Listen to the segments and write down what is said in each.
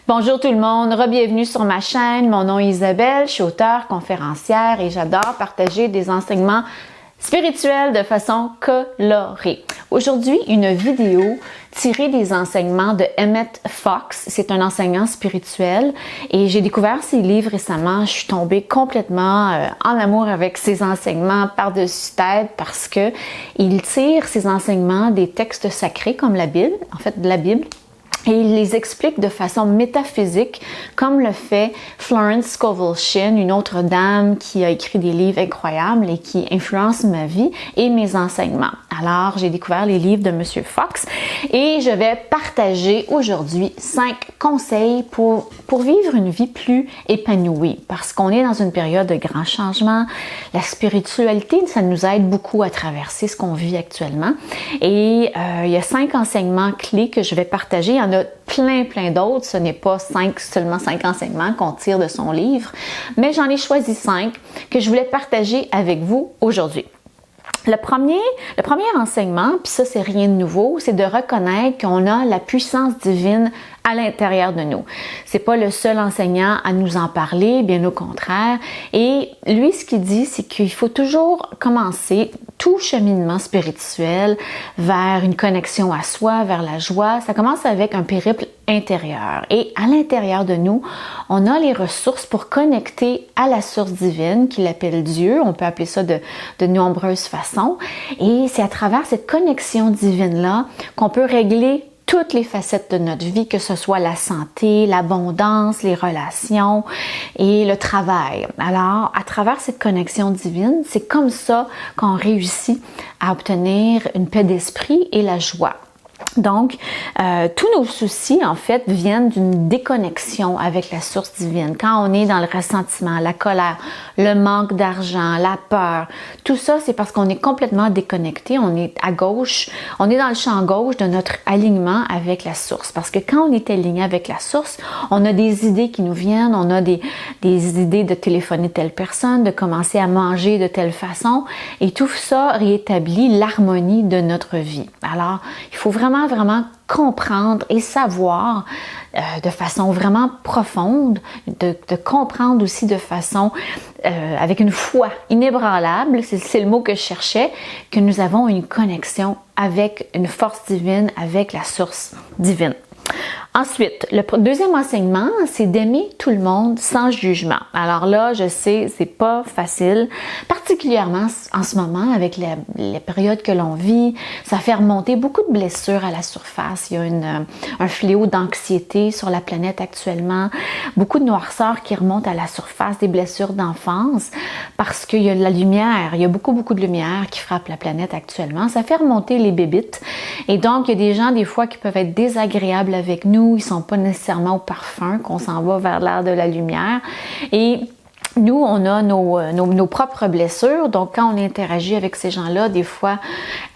Bonjour tout le monde, re-bienvenue sur ma chaîne. Mon nom est Isabelle, je suis auteure, conférencière et j'adore partager des enseignements spirituels de façon colorée. Aujourd'hui, une vidéo tirée des enseignements de Emmett Fox. C'est un enseignant spirituel et j'ai découvert ses livres récemment. Je suis tombée complètement en amour avec ses enseignements par-dessus tête parce que il tire ses enseignements des textes sacrés comme la Bible, en fait de la Bible. Et il les explique de façon métaphysique, comme le fait Florence Scovel Shinn, une autre dame qui a écrit des livres incroyables et qui influencent ma vie et mes enseignements. Alors, j'ai découvert les livres de Monsieur Fox et je vais partager aujourd'hui 5 conseils pour vivre une vie plus épanouie. Parce qu'on est dans une période de grands changements. La spiritualité, ça nous aide beaucoup à traverser ce qu'on vit actuellement. Et il y a 5 enseignements clés que je vais partager. Il y en a plein d'autres. Ce n'est pas seulement 5 enseignements qu'on tire de son livre, mais j'en ai choisi 5 que je voulais partager avec vous aujourd'hui. Le premier enseignement, puis ça c'est rien de nouveau, c'est de reconnaître qu'on a la puissance divine à l'intérieur de nous. C'est pas le seul enseignant à nous en parler, bien au contraire. Et lui, ce qu'il dit, c'est qu'il faut toujours commencer tout cheminement spirituel vers une connexion à soi, vers la joie. Ça commence avec un périple intérieur. Et à l'intérieur de nous, on a les ressources pour connecter à la source divine, qu'il appelle Dieu. On peut appeler ça de nombreuses façons. Et c'est à travers cette connexion divine-là qu'on peut régler toutes les facettes de notre vie, que ce soit la santé, l'abondance, les relations et le travail. Alors, à travers cette connexion divine, c'est comme ça qu'on réussit à obtenir une paix d'esprit et la joie. Donc, tous nos soucis, en fait, viennent d'une déconnexion avec la source divine. Quand on est dans le ressentiment, la colère, le manque d'argent, la peur, tout ça, c'est parce qu'on est complètement déconnecté. On est à gauche, on est dans le champ gauche de notre alignement avec la source. Parce que quand on est aligné avec la source, on a des idées qui nous viennent, on a des idées de téléphoner telle personne, de commencer à manger de telle façon. Et tout ça rétablit l'harmonie de notre vie. Alors, il faut vraiment comprendre et savoir de façon vraiment profonde, de comprendre aussi de façon avec une foi inébranlable, c'est le mot que je cherchais, que nous avons une connexion avec une force divine, avec la source divine. Ensuite, le deuxième enseignement, c'est d'aimer tout le monde sans jugement. Alors là, je sais, c'est pas facile, particulièrement en ce moment avec les périodes que l'on vit. Ça fait remonter beaucoup de blessures à la surface. Il y a un fléau d'anxiété sur la planète actuellement. Beaucoup de noirceur qui remonte à la surface, des blessures d'enfance, parce qu'il y a de la lumière. Il y a beaucoup de lumière qui frappe la planète actuellement. Ça fait remonter les bébites. Et donc, il y a des gens, des fois, qui peuvent être désagréables avec nous. Ils sont pas nécessairement au parfum, qu'on s'en va vers l'air de la lumière. Et nous, on a nos propres blessures. Donc, quand on interagit avec ces gens-là, des fois,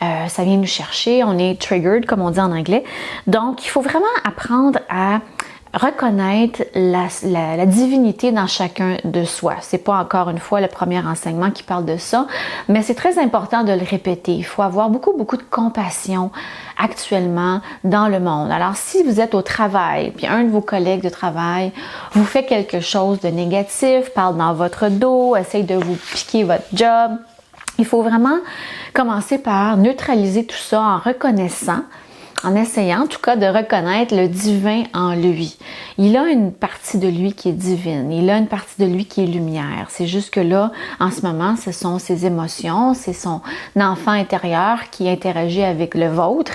ça vient nous chercher. On est triggered, comme on dit en anglais. Donc, il faut vraiment apprendre à reconnaître la divinité dans chacun de soi. C'est pas encore une fois le premier enseignement qui parle de ça, mais c'est très important de le répéter. Il faut avoir beaucoup de compassion actuellement dans le monde. Alors, si vous êtes au travail, puis un de vos collègues de travail vous fait quelque chose de négatif, parle dans votre dos, essaye de vous piquer votre job, il faut vraiment commencer par neutraliser tout ça en reconnaissant, en essayant en tout cas de reconnaître le divin en lui. Il a une partie de lui qui est divine, il a une partie de lui qui est lumière. C'est juste que là, en ce moment, ce sont ses émotions, c'est son enfant intérieur qui interagit avec le vôtre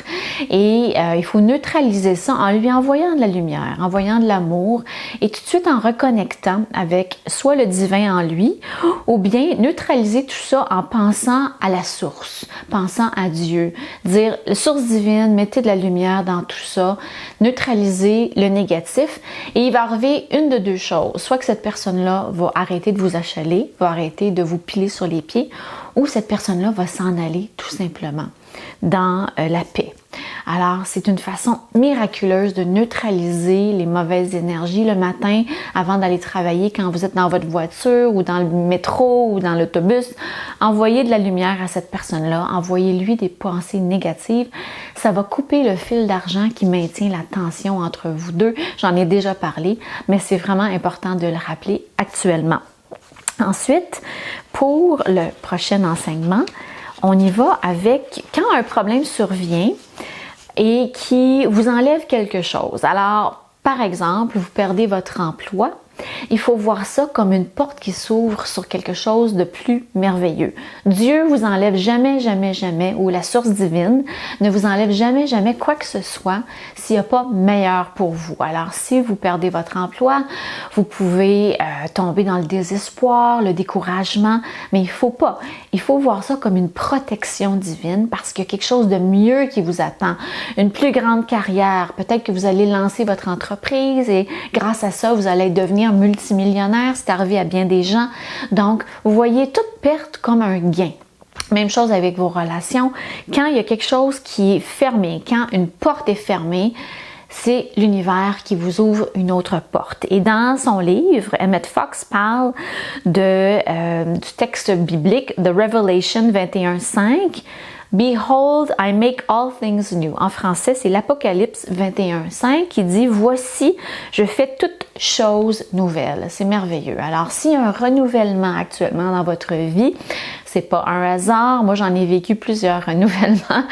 et il faut neutraliser ça en lui envoyant de la lumière, en envoyant de l'amour et tout de suite en reconnectant avec soit le divin en lui ou bien neutraliser tout ça en pensant à la source, pensant à Dieu, dire la source divine, mettez de la lumière dans tout ça, neutraliser le négatif et il va arriver une de deux choses. Soit que cette personne-là va arrêter de vous achaler, va arrêter de vous piler sur les pieds ou cette personne-là va s'en aller tout simplement. dans la paix. Alors, c'est une façon miraculeuse de neutraliser les mauvaises énergies le matin avant d'aller travailler quand vous êtes dans votre voiture ou dans le métro ou dans l'autobus. Envoyez de la lumière à cette personne-là, envoyez-lui des pensées négatives. Ça va couper le fil d'argent qui maintient la tension entre vous deux. J'en ai déjà parlé, mais c'est vraiment important de le rappeler actuellement. Ensuite, pour le prochain enseignement, on y va avec quand un problème survient et qui vous enlève quelque chose. Alors, par exemple, vous perdez votre emploi. Il faut voir ça comme une porte qui s'ouvre sur quelque chose de plus merveilleux. Dieu vous enlève jamais, jamais, jamais, ou la source divine ne vous enlève jamais, jamais quoi que ce soit s'il n'y a pas meilleur pour vous. Alors, si vous perdez votre emploi, vous pouvez tomber dans le désespoir, le découragement, mais il faut pas. Il faut voir ça comme une protection divine parce qu'il y a quelque chose de mieux qui vous attend. Une plus grande carrière. Peut-être que vous allez lancer votre entreprise et grâce à ça, vous allez devenir multimillionnaire, c'est arrivé à bien des gens. Donc, vous voyez toute perte comme un gain. Même chose avec vos relations. Quand il y a quelque chose qui est fermé, quand une porte est fermée, c'est l'univers qui vous ouvre une autre porte. Et dans son livre, Emmett Fox parle du texte biblique de Revelation 21:5. Behold, I make all things new. En français, c'est l'Apocalypse 21:5 qui dit « Voici, je fais toutes choses nouvelles ». C'est merveilleux. Alors, s'il y a un renouvellement actuellement dans votre vie, c'est pas un hasard. Moi, j'en ai vécu plusieurs renouvellements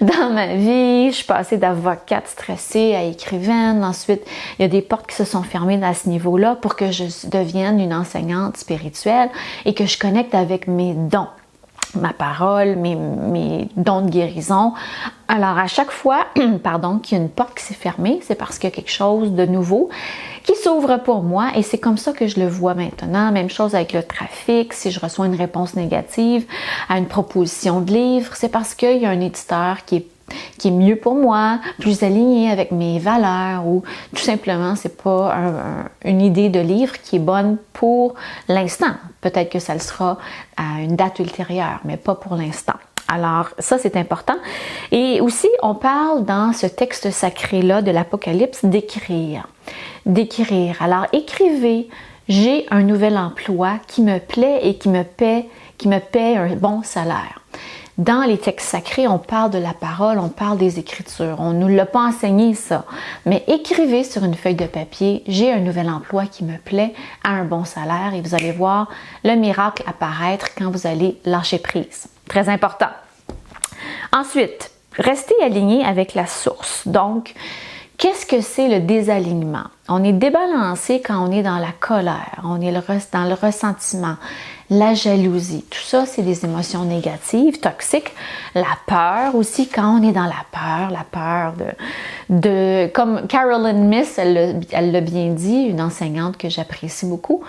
dans ma vie. Je suis passée d'avocate stressée à écrivaine. Ensuite, il y a des portes qui se sont fermées à ce niveau-là pour que je devienne une enseignante spirituelle et que je connecte avec mes dons. Ma parole, mes dons de guérison. Alors, à chaque fois, qu'il y a une porte qui s'est fermée, c'est parce qu'il y a quelque chose de nouveau qui s'ouvre pour moi et c'est comme ça que je le vois maintenant. Même chose avec le trafic. Si je reçois une réponse négative à une proposition de livre, c'est parce qu'il y a un éditeur qui est mieux pour moi, plus aligné avec mes valeurs ou tout simplement, c'est pas une idée de livre qui est bonne pour l'instant. Peut-être que ça le sera à une date ultérieure, mais pas pour l'instant. Alors, ça, c'est important. Et aussi, on parle dans ce texte sacré-là de l'Apocalypse d'écrire. D'écrire. Alors, écrivez, j'ai un nouvel emploi qui me plaît et qui me paie un bon salaire. Dans les textes sacrés, on parle de la parole, on parle des Écritures. On ne nous l'a pas enseigné, ça. Mais écrivez sur une feuille de papier, j'ai un nouvel emploi qui me plaît, à un bon salaire, et vous allez voir le miracle apparaître quand vous allez lâcher prise. Très important. Ensuite, restez aligné avec la source. Donc, qu'est-ce que c'est le désalignement? On est débalancé quand on est dans la colère, on est dans le ressentiment, la jalousie. Tout ça, c'est des émotions négatives, toxiques. La peur aussi, quand on est dans la peur de comme Carolyn Myss, elle l'a bien dit, une enseignante que j'apprécie beaucoup,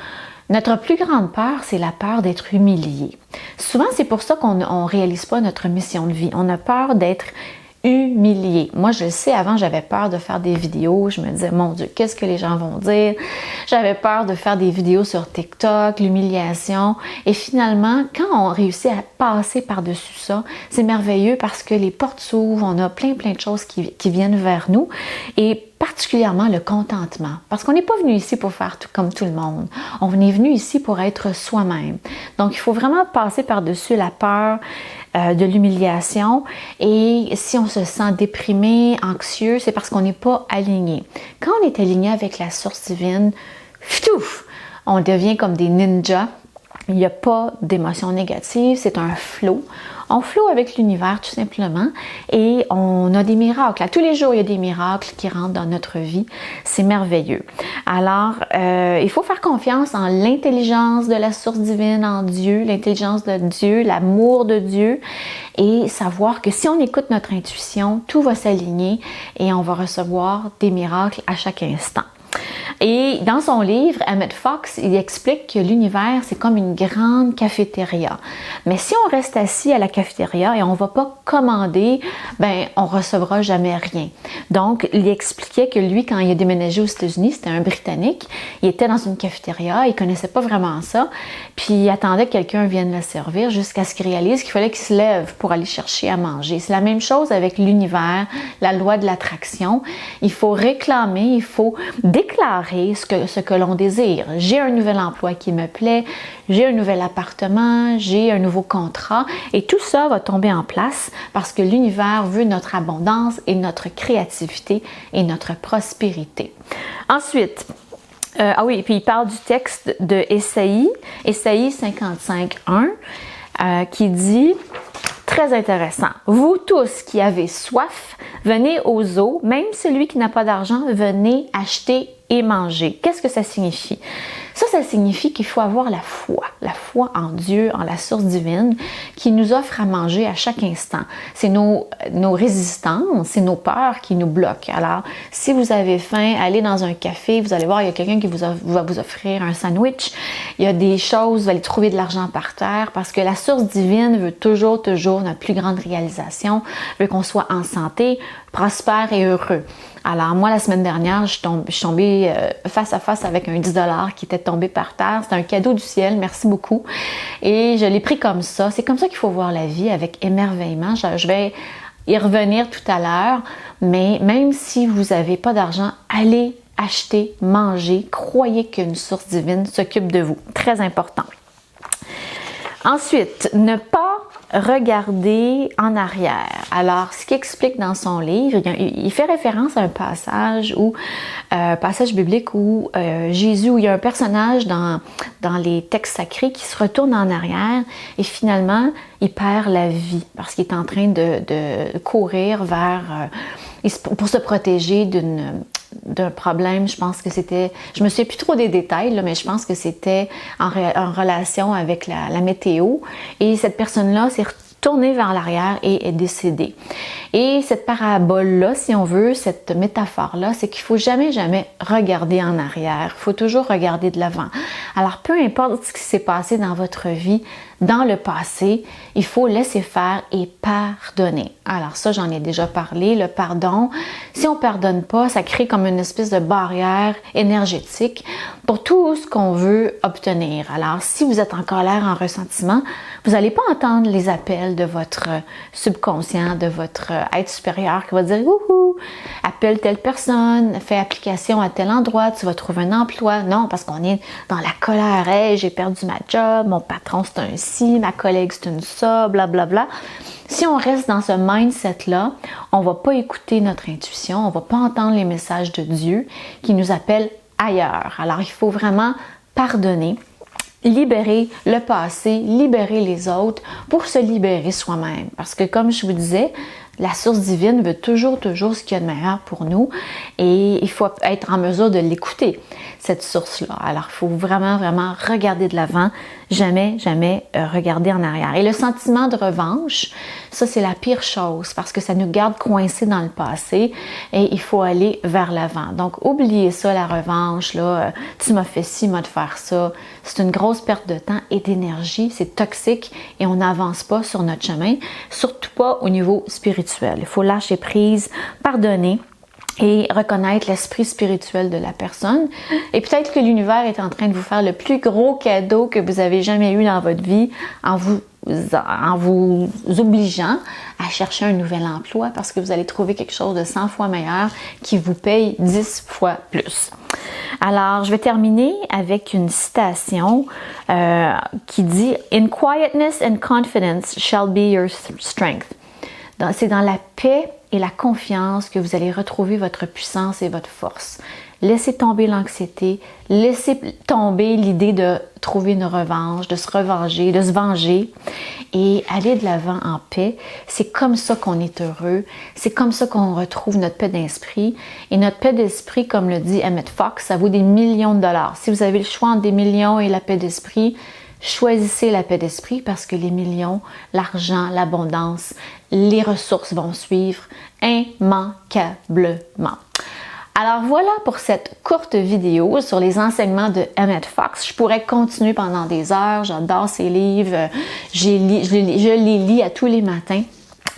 notre plus grande peur, c'est la peur d'être humilié. Souvent, c'est pour ça qu'on ne réalise pas notre mission de vie. On a peur d'être humilié. Moi, je le sais, avant, j'avais peur de faire des vidéos. Je me disais, mon Dieu, qu'est-ce que les gens vont dire? J'avais peur de faire des vidéos sur TikTok, l'humiliation. Et finalement, quand on réussit à passer par-dessus ça, c'est merveilleux parce que les portes s'ouvrent, on a plein de choses qui viennent vers nous. Et particulièrement le contentement. Parce qu'on n'est pas venu ici pour faire tout comme tout le monde. On est venu ici pour être soi-même. Donc, il faut vraiment passer par-dessus la peur de l'humiliation. Et si on se sent déprimé, anxieux, c'est parce qu'on n'est pas aligné. Quand on est aligné avec la source divine, on devient comme des ninjas. Il n'y a pas d'émotions négatives, c'est un flow. On flow avec l'univers tout simplement et on a des miracles. À tous les jours, il y a des miracles qui rentrent dans notre vie. C'est merveilleux. Alors, il faut faire confiance en l'intelligence de la source divine, en Dieu, l'intelligence de Dieu, l'amour de Dieu et savoir que si on écoute notre intuition, tout va s'aligner et on va recevoir des miracles à chaque instant. Et dans son livre, Emmett Fox, il explique que l'univers, c'est comme une grande cafétéria. Mais si on reste assis à la cafétéria et on ne va pas commander, ben on recevra jamais rien. Donc, il expliquait que lui, quand il a déménagé aux États-Unis, c'était un Britannique, il était dans une cafétéria, il connaissait pas vraiment ça, puis il attendait que quelqu'un vienne le servir jusqu'à ce qu'il réalise qu'il fallait qu'il se lève pour aller chercher à manger. C'est la même chose avec l'univers, la loi de l'attraction. Il faut réclamer, il faut déclarer ce que l'on désire. J'ai un nouvel emploi qui me plaît, j'ai un nouvel appartement, j'ai un nouveau contrat, et tout ça va tomber en place parce que l'univers veut notre abondance et notre créativité et notre prospérité. Ensuite, puis il parle du texte de Ésaïe 55:1, qui dit, très intéressant, « Vous tous qui avez soif, venez aux eaux, même celui qui n'a pas d'argent, venez acheter et manger. » Qu'est-ce que ça signifie? Ça signifie qu'il faut avoir la foi en Dieu, en la source divine, qui nous offre à manger à chaque instant. C'est nos résistances, c'est nos peurs qui nous bloquent. Alors, si vous avez faim, allez dans un café, vous allez voir, il y a quelqu'un qui va vous offrir un sandwich. Il y a des choses, vous allez trouver de l'argent par terre, parce que la source divine veut toujours notre plus grande réalisation, veut qu'on soit en santé, prospère et heureux. Alors, moi, la semaine dernière, je suis tombée face à face avec un 10 $ qui était tombé par terre. C'était un cadeau du ciel, merci beaucoup. Et je l'ai pris comme ça. C'est comme ça qu'il faut voir la vie, avec émerveillement. Je vais y revenir tout à l'heure, mais même si vous n'avez pas d'argent, allez acheter, manger. Croyez qu'une source divine s'occupe de vous. Très important. Ensuite, ne pas regarder en arrière. Alors, ce qu'il explique dans son livre, il fait référence à un passage biblique où Jésus, où il y a un personnage dans les textes sacrés qui se retourne en arrière et finalement, il perd la vie parce qu'il est en train de courir pour se protéger d'un problème. Je pense que c'était, je me souviens plus trop des détails, là, mais je pense que c'était en relation avec la météo. Et cette personne-là s'est retournée vers l'arrière et est décédée. Et cette parabole-là, si on veut, cette métaphore-là, c'est qu'il faut jamais regarder en arrière. Il faut toujours regarder de l'avant. Alors, peu importe ce qui s'est passé dans votre vie, dans le passé, il faut laisser faire et pardonner. Alors ça, j'en ai déjà parlé, le pardon. Si on ne pardonne pas, ça crée comme une espèce de barrière énergétique pour tout ce qu'on veut obtenir. Alors, si vous êtes en colère, en ressentiment, vous n'allez pas entendre les appels de votre subconscient, de votre être supérieur qui va dire « Wouhou, appelle telle personne, fais application à tel endroit, tu vas trouver un emploi. » Non, parce qu'on est dans la colère. « Hey, j'ai perdu ma job, mon patron c'est un ci, ma collègue c'est une ça, blablabla. » Si on reste dans ce mindset-là, on ne va pas écouter notre intuition, on ne va pas entendre les messages de Dieu qui nous appellent ailleurs. Alors, il faut vraiment pardonner, libérer le passé, libérer les autres pour se libérer soi-même. Parce que comme je vous disais, la source divine veut toujours ce qu'il y a de meilleur pour nous et il faut être en mesure de l'écouter, cette source-là. Alors, il faut vraiment regarder de l'avant, jamais regarder en arrière. Et le sentiment de revanche, ça c'est la pire chose parce que ça nous garde coincés dans le passé et il faut aller vers l'avant. Donc, oubliez ça, la revanche, là, tu m'as fait ci, m'as de faire ça. C'est une grosse perte de temps et d'énergie, c'est toxique et on n'avance pas sur notre chemin, surtout pas au niveau spirituel. Il faut lâcher prise, pardonner et reconnaître l'esprit spirituel de la personne. Et peut-être que l'univers est en train de vous faire le plus gros cadeau que vous avez jamais eu dans votre vie en vous obligeant à chercher un nouvel emploi parce que vous allez trouver quelque chose de 100 fois meilleur qui vous paye 10 fois plus. Alors, je vais terminer avec une citation qui dit « In quietness and confidence shall be your strength ». C'est dans la paix et la confiance que vous allez retrouver votre puissance et votre force. Laissez tomber l'anxiété, laissez tomber l'idée de trouver une revanche, de se revenger, de se venger et aller de l'avant en paix. C'est comme ça qu'on est heureux, c'est comme ça qu'on retrouve notre paix d'esprit. Et notre paix d'esprit, comme le dit Emmett Fox, ça vaut des millions de dollars. Si vous avez le choix entre des millions et la paix d'esprit, choisissez la paix d'esprit parce que les millions, l'argent, l'abondance, les ressources vont suivre immanquablement. Alors voilà pour cette courte vidéo sur les enseignements de Emmett Fox. Je pourrais continuer pendant des heures, j'adore ces livres, je les lis à tous les matins.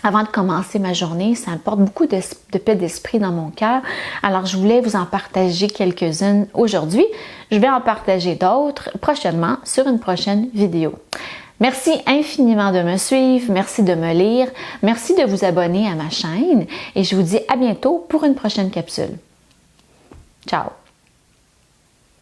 Avant de commencer ma journée, ça apporte beaucoup de paix d'esprit dans mon cœur. Alors, je voulais vous en partager quelques-unes aujourd'hui. Je vais en partager d'autres prochainement sur une prochaine vidéo. Merci infiniment de me suivre, merci de me lire, merci de vous abonner à ma chaîne et je vous dis à bientôt pour une prochaine capsule. Ciao!